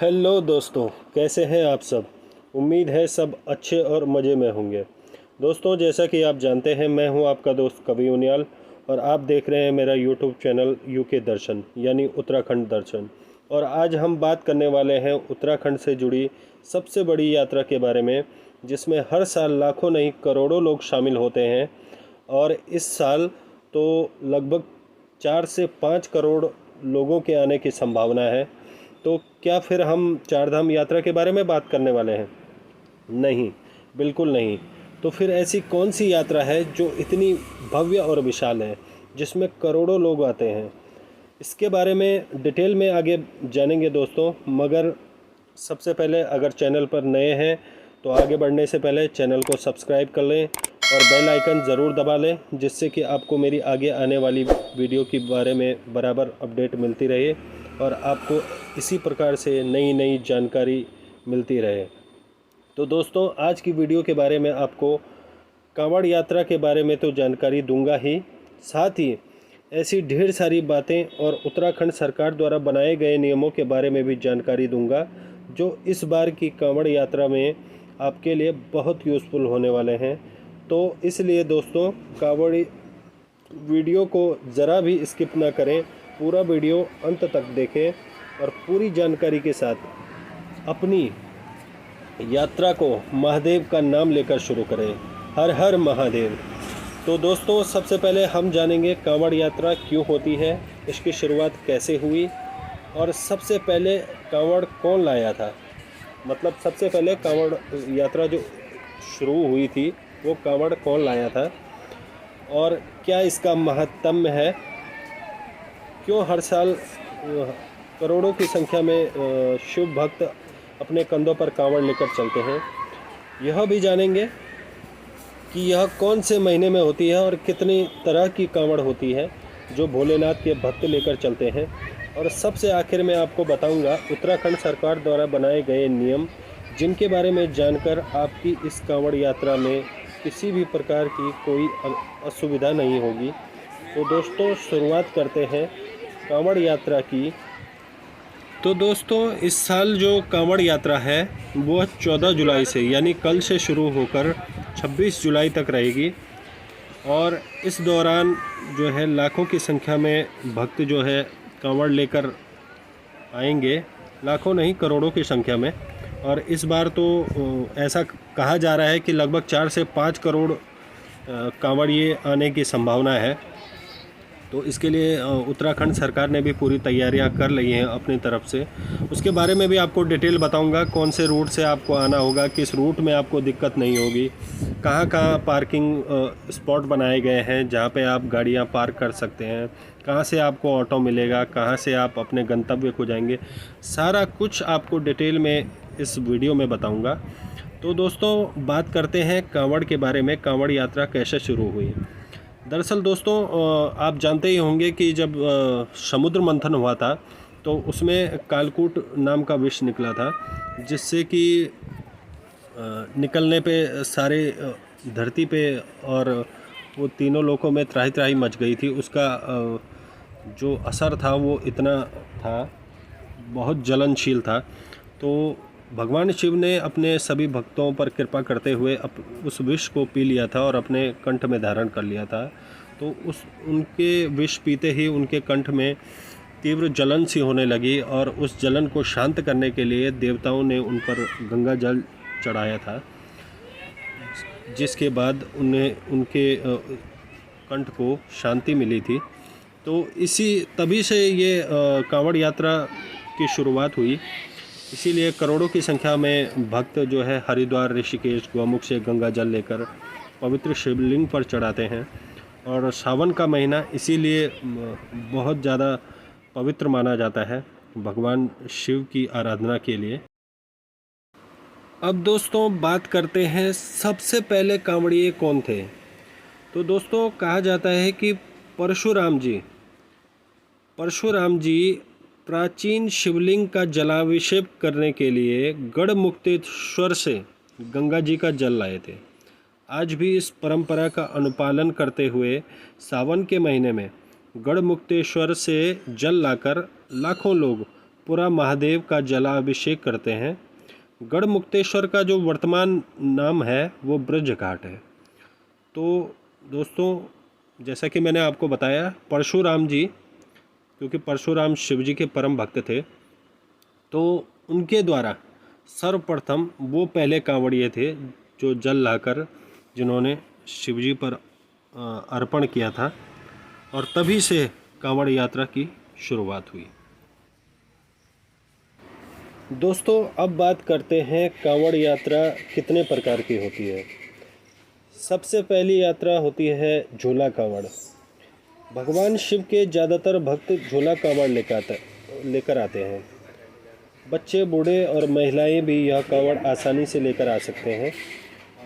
Hello दोस्तों, कैसे हैं आप सब। उम्मीद है सब अच्छे और मज़े में होंगे। दोस्तों, जैसा कि आप जानते हैं, मैं हूं आपका दोस्त कवि उनियाल और आप देख रहे हैं मेरा यूट्यूब चैनल यूके दर्शन यानी उत्तराखंड दर्शन। और आज हम बात करने वाले हैं उत्तराखंड से जुड़ी सबसे बड़ी यात्रा के बारे में, जिसमें हर साल लाखों नहीं करोड़ों लोग शामिल होते हैं। और इस साल तो लगभग 4 से 5 करोड़ लोगों के आने की संभावना है। तो क्या फिर हम चारधाम यात्रा के बारे में बात करने वाले हैं? नहीं, बिल्कुल नहीं। तो फिर ऐसी कौन सी यात्रा है जो इतनी भव्य और विशाल है, जिसमें करोड़ों लोग आते हैं? इसके बारे में डिटेल में आगे जानेंगे दोस्तों। मगर सबसे पहले, अगर चैनल पर नए हैं तो आगे बढ़ने से पहले चैनल को सब्सक्राइब कर लें और बेल आइकन ज़रूर दबा लें, जिससे कि आपको मेरी आगे आने वाली वीडियो के बारे में बराबर अपडेट मिलती रहे और आपको इसी प्रकार से नई नई जानकारी मिलती रहे। तो दोस्तों, आज की वीडियो के बारे में आपको कांवड़ यात्रा के बारे में तो जानकारी दूंगा ही, साथ ही ऐसी ढेर सारी बातें और उत्तराखंड सरकार द्वारा बनाए गए नियमों के बारे में भी जानकारी दूंगा, जो इस बार की कांवड़ यात्रा में आपके लिए बहुत यूज़फुल होने वाले हैं। तो इसलिए दोस्तों, कांवड़ वीडियो को ज़रा भी स्किप ना करें, पूरा वीडियो अंत तक देखें और पूरी जानकारी के साथ अपनी यात्रा को महादेव का नाम लेकर शुरू करें। हर हर महादेव। तो दोस्तों, सबसे पहले हम जानेंगे कांवड़ यात्रा क्यों होती है, इसकी शुरुआत कैसे हुई और सबसे पहले कांवड़ कौन लाया था। मतलब सबसे पहले कांवड़ यात्रा जो शुरू हुई थी, वो कांवड़ कौन लाया था और क्या इसका महत्व है, क्यों हर साल करोड़ों की संख्या में शिव भक्त अपने कंधों पर कांवड़ लेकर चलते हैं। यह भी जानेंगे कि यह कौन से महीने में होती है और कितनी तरह की कांवड़ होती है जो भोलेनाथ के भक्त लेकर चलते हैं। और सबसे आखिर में आपको बताऊंगा उत्तराखंड सरकार द्वारा बनाए गए नियम, जिनके बारे में जानकर आपकी इस कांवड़ यात्रा में किसी भी प्रकार की कोई असुविधा नहीं होगी। तो दोस्तों, शुरुआत करते हैं कांवड़ यात्रा की। तो दोस्तों, इस साल जो कांवड़ यात्रा है वो 14 जुलाई से यानी कल से शुरू होकर 26 जुलाई तक रहेगी। और इस दौरान जो है लाखों की संख्या में भक्त जो है कांवड़ लेकर आएंगे, लाखों नहीं करोड़ों की संख्या में। और इस बार तो ऐसा कहा जा रहा है कि लगभग 4 से 5 करोड़ कांवड़िए आने की संभावना है। तो इसके लिए उत्तराखंड सरकार ने भी पूरी तैयारियां कर ली हैं अपनी तरफ से। उसके बारे में भी आपको डिटेल बताऊंगा, कौन से रूट से आपको आना होगा, किस रूट में आपको दिक्कत नहीं होगी, कहां कहां पार्किंग स्पॉट बनाए गए हैं जहां पे आप गाड़ियां पार्क कर सकते हैं, कहां से आपको ऑटो मिलेगा, कहां से आप अपने गंतव्य को जाएंगे, सारा कुछ आपको डिटेल में इस वीडियो में बताऊँगा। तो दोस्तों, बात करते हैं कांवड़ के बारे में, कांवड़ यात्रा कैसे शुरू हुई। दरअसल दोस्तों, आप जानते ही होंगे कि जब समुद्र मंथन हुआ था तो उसमें कालकूट नाम का विष निकला था, जिससे कि निकलने पे सारे धरती पे और वो तीनों लोकों में त्राहि त्राहि मच गई थी। उसका जो असर था वो इतना था, बहुत जलनशील था। तो भगवान शिव ने अपने सभी भक्तों पर कृपा करते हुए उस विष को पी लिया था और अपने कंठ में धारण कर लिया था। तो उनके विष पीते ही उनके कंठ में तीव्र जलन सी होने लगी और उस जलन को शांत करने के लिए देवताओं ने उन पर गंगा जल चढ़ाया था, जिसके बाद उन्हें उनके कंठ को शांति मिली थी। तो तभी से ये कांवड़ यात्रा की शुरुआत हुई। इसीलिए करोड़ों की संख्या में भक्त जो है हरिद्वार, ऋषिकेश, गौमुख से गंगा जल लेकर पवित्र शिवलिंग पर चढ़ाते हैं। और सावन का महीना इसीलिए बहुत ज़्यादा पवित्र माना जाता है भगवान शिव की आराधना के लिए। अब दोस्तों, बात करते हैं सबसे पहले कांवड़िए कौन थे। तो दोस्तों, कहा जाता है कि परशुराम जी प्राचीन शिवलिंग का जलाभिषेक करने के लिए गढ़मुक्तेश्वर से गंगा जी का जल लाए थे। आज भी इस परंपरा का अनुपालन करते हुए सावन के महीने में गढ़मुक्तेश्वर से जल लाकर लाखों लोग पूरा महादेव का जलाभिषेक करते हैं। गढ़मुक्तेश्वर का जो वर्तमान नाम है वो ब्रज घाट है। तो दोस्तों, जैसा कि मैंने आपको बताया, परशुराम जी, क्योंकि परशुराम शिव जी के परम भक्त थे, तो उनके द्वारा सर्वप्रथम वो पहले कांवड़िए थे जो जल लाकर जिन्होंने शिव जी पर अर्पण किया था, और तभी से कांवड़ यात्रा की शुरुआत हुई। दोस्तों, अब बात करते हैं कांवड़ यात्रा कितने प्रकार की होती है। सबसे पहली यात्रा होती है झूला कांवड़। भगवान शिव के ज़्यादातर भक्त झूला कांवड़ लेकर आते हैं। बच्चे, बूढ़े और महिलाएं भी यह कांवड़ आसानी से लेकर आ सकते हैं।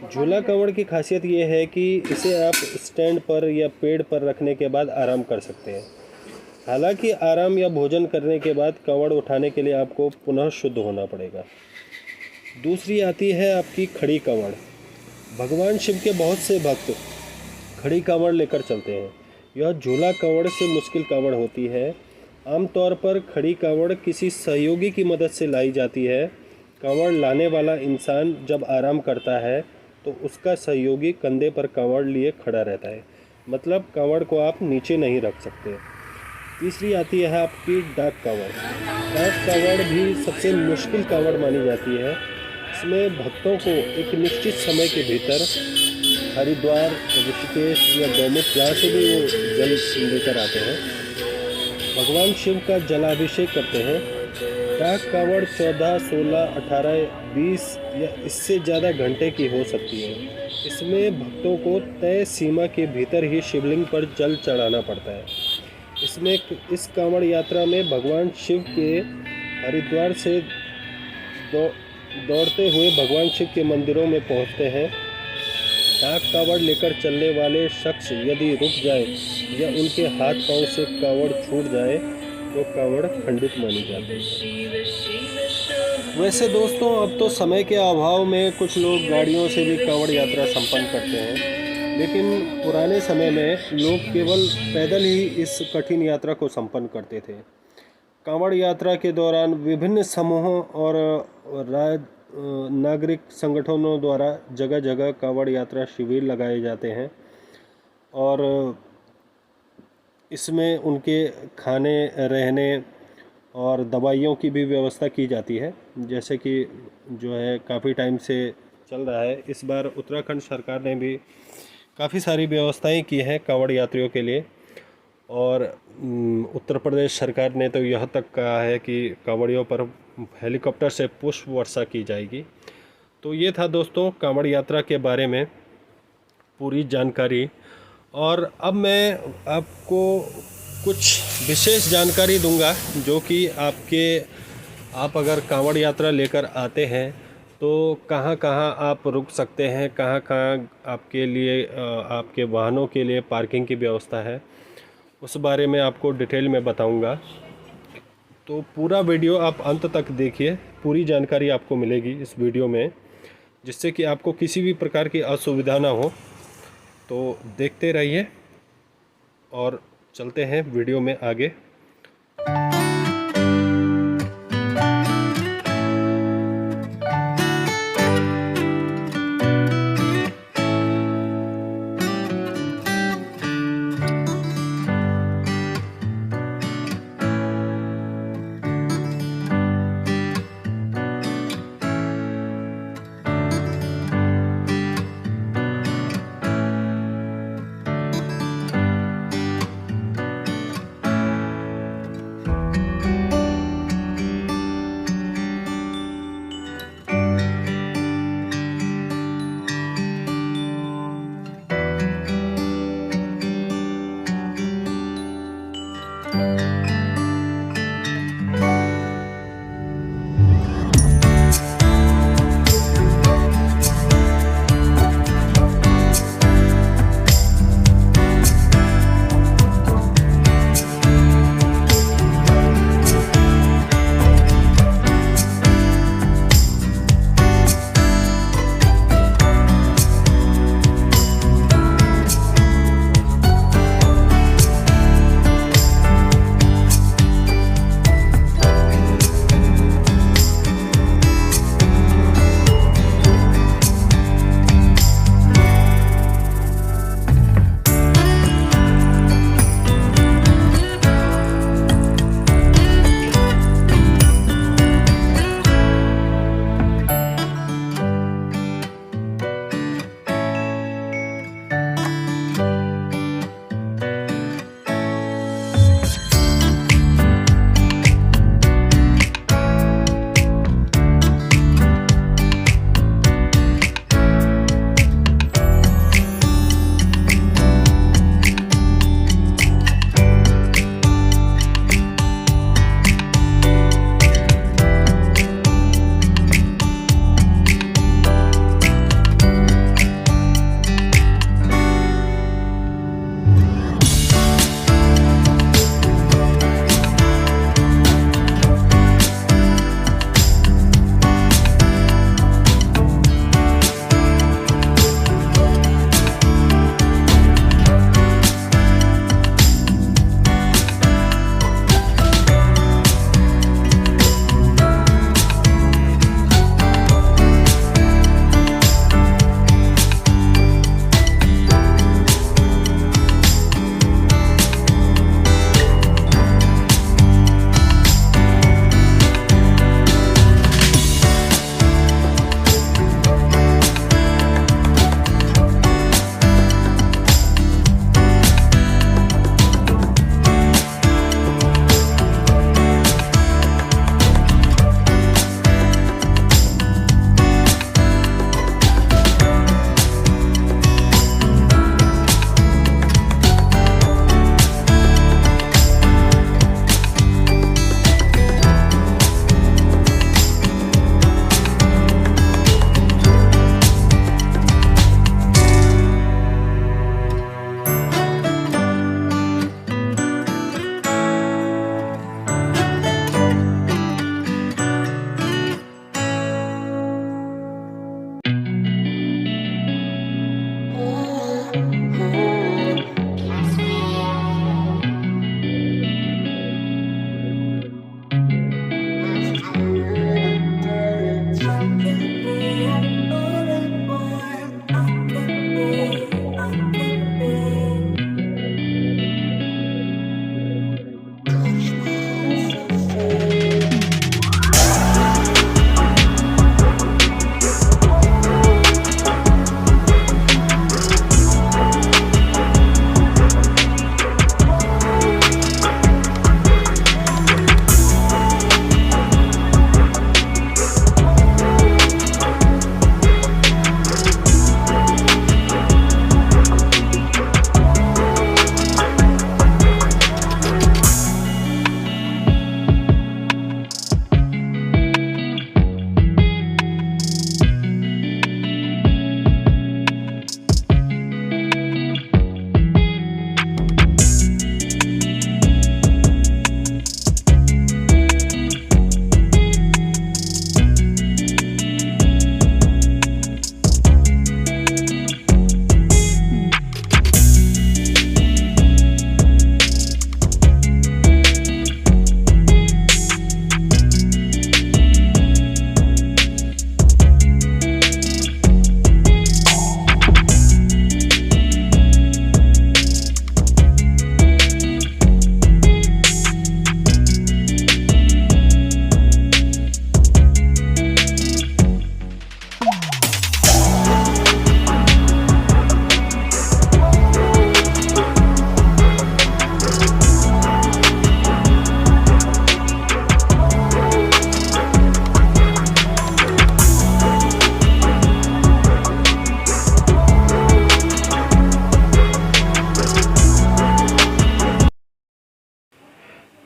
झूला कांवड़ की खासियत ये है कि इसे आप स्टैंड पर या पेड़ पर रखने के बाद आराम कर सकते हैं। हालांकि आराम या भोजन करने के बाद कांवड़ उठाने के लिए आपको पुनः शुद्ध होना पड़ेगा। दूसरी आती है आपकी खड़ी कांवड़। भगवान शिव के बहुत से भक्त खड़ी कांवड़ लेकर चलते हैं। यह झूला कांवड़ से मुश्किल कांवड़ होती है। आमतौर पर खड़ी कांवड़ किसी सहयोगी की मदद से लाई जाती है। कांवड़ लाने वाला इंसान जब आराम करता है तो उसका सहयोगी कंधे पर कांवड़ लिए खड़ा रहता है, मतलब कांवड़ को आप नीचे नहीं रख सकते। तीसरी आती है आपकी डाक कांवड़। डाक कांवड़ भी सबसे मुश्किल कांवड़ मानी जाती है। इसमें भक्तों को एक निश्चित समय के भीतर हरिद्वार, ऋषिकेश या गौमुख, जहाँ से भी वो जल लेकर आते हैं, भगवान शिव का जलाभिषेक करते हैं। डाक कांवड़ 14, 16, 18, 20 या इससे ज़्यादा घंटे की हो सकती है। इसमें भक्तों को तय सीमा के भीतर ही शिवलिंग पर जल चढ़ाना पड़ता है। इस कांवड़ यात्रा में भगवान शिव के हरिद्वार से दौड़ते हुए भगवान शिव के मंदिरों में पहुंचते हैं। डाक कांवड़ लेकर चलने वाले शख्स यदि रुक जाए या उनके हाथ पांव से कांवड़ छूट जाए तो कांवड़ खंडित मानी जाती है। वैसे दोस्तों, अब तो समय के अभाव में कुछ लोग गाड़ियों से भी कांवड़ यात्रा संपन्न करते हैं, लेकिन पुराने समय में लोग केवल पैदल ही इस कठिन यात्रा को संपन्न करते थे। कांवड़ यात्रा के दौरान विभिन्न समूहों और नागरिक संगठनों द्वारा जगह जगह कांवड़ यात्रा शिविर लगाए जाते हैं, और इसमें उनके खाने, रहने और दवाइयों की भी व्यवस्था की जाती है, जैसे कि जो है काफ़ी टाइम से चल रहा है। इस बार उत्तराखंड सरकार ने भी काफ़ी सारी व्यवस्थाएं की हैं कांवड़ यात्रियों के लिए, और उत्तर प्रदेश सरकार ने तो यह तक कहा है कि कांवड़ियों पर हेलीकॉप्टर से पुष्प वर्षा की जाएगी। तो ये था दोस्तों कांवड़ यात्रा के बारे में पूरी जानकारी, और अब मैं आपको कुछ विशेष जानकारी दूंगा जो कि आप अगर कांवड़ यात्रा लेकर आते हैं तो कहाँ कहाँ आप रुक सकते हैं, कहाँ कहाँ आपके लिए आपके वाहनों के लिए पार्किंग की व्यवस्था है, उस बारे में आपको डिटेल में बताऊंगा। तो पूरा वीडियो आप अंत तक देखिए, पूरी जानकारी आपको मिलेगी इस वीडियो में, जिससे कि आपको किसी भी प्रकार की असुविधा ना हो। तो देखते रहिए और चलते हैं वीडियो में आगे।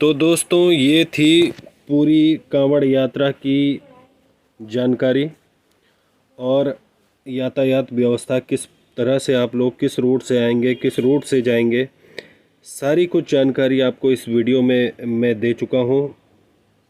तो दोस्तों ये थी पूरी कांवड़ यात्रा की जानकारी और यातायात व्यवस्था किस तरह से आप लोग किस रूट से आएंगे, किस रूट से जाएंगे, सारी कुछ जानकारी आपको इस वीडियो में मैं दे चुका हूँ।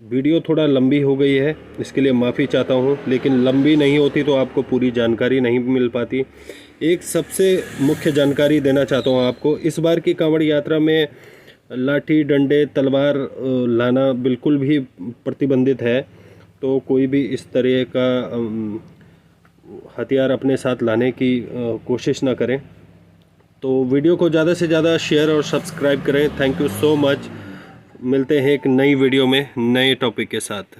वीडियो थोड़ा लंबी हो गई है, इसके लिए माफ़ी चाहता हूँ, लेकिन लंबी नहीं होती तो आपको पूरी जानकारी नहीं मिल पाती। एक सबसे मुख्य जानकारी देना चाहता हूँ आपको, इस बार की कांवड़ यात्रा में लाठी डंडे तलवार लाना बिल्कुल भी प्रतिबंधित है। तो कोई भी इस तरह का हथियार अपने साथ लाने की कोशिश ना करें। तो वीडियो को ज़्यादा से ज़्यादा शेयर और सब्सक्राइब करें। Thank you so much. मिलते हैं एक नई वीडियो में नए टॉपिक के साथ।